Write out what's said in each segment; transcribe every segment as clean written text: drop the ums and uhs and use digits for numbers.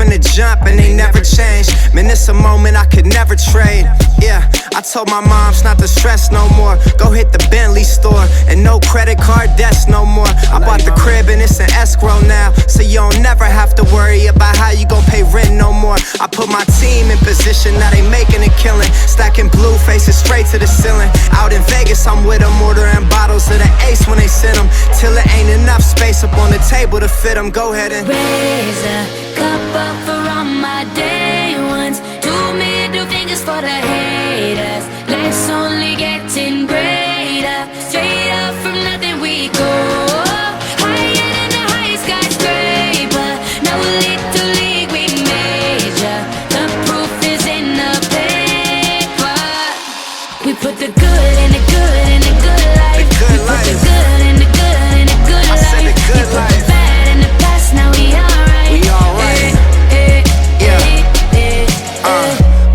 from the jump and they never change. Man, it's a moment I could never trade. Yeah, I told my moms not to stress no more. Go hit the Bentley store and no credit card debts no more. I bought the crib and it's an escrow now, so you don't never have to worry about how you gon' pay rent no more. I put my team in position, now they making a killing. Stacking blue faces straight to the ceiling. Out in Vegas, I'm with them, ordering bottles of the Ace when they send them, till it ain't enough space up on the table to fit them. Go ahead and raise a cup up for all my day ones. 2 middle fingers for the haters. Life's only getting greater. Straight up from nothing we go. Higher than the highest skyscraper. Now a little league we major. The proof is in the paper. We put the good in the good in the good life. The good We put life. the good in the good in the good I life. said the good We put life. the bad in the past, now we alright. We alright. Yeah.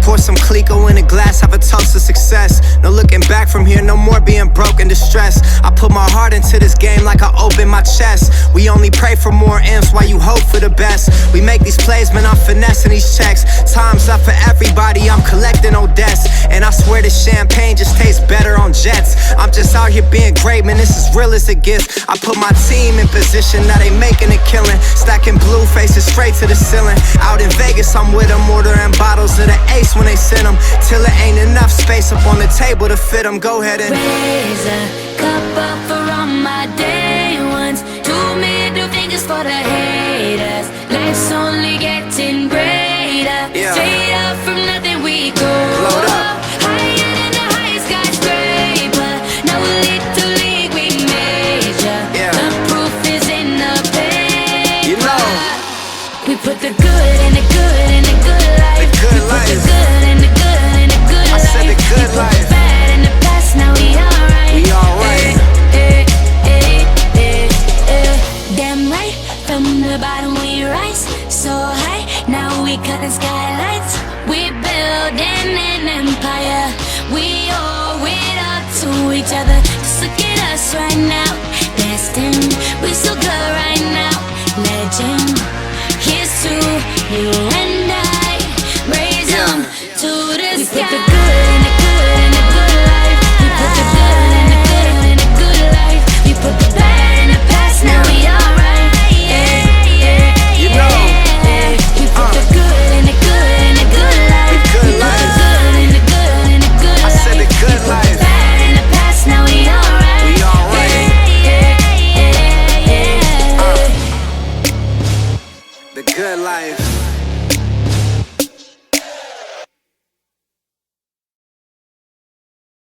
Pour some Clico in a glass, have a toast to success. No looking back from here, no more being broke and distressed. I put my heart into this game like I open my chest. We only pray for more M's while you hope for the best. We make these plays, man, I'm finessing these checks. Time's up for everybody, I'm collecting no debts. And I swear this champagne just tastes better on jets. I'm just out here being great, man, this is real as it gets. I put my team in position, now they making a killing. Stacking blue faces straight to the ceiling. Out in Vegas, I'm with them, ordering bottles of the Ace when they send them, till it ain't enough space up on the table to fit them. Go ahead and raise a cup up for all my day ones. 2 middle fingers for the haters. Life's only getting greater. Yeah. Straight up from nothing we go. Load up. Higher than the highest skyscraper. Now a little league we major. Yeah. The proof is in the paper. You know. We put the good in the good in the good life. The good We put life. the good in the good in the good I life. said the good We put life. the bad in the past, now we alright. We alright. Damn right, from the bottom we rise so high. Now we cutting skylights. We building an empire. We owe it up to each other. Just look at us right now. Destined, we so good right now. Legend, here's to you.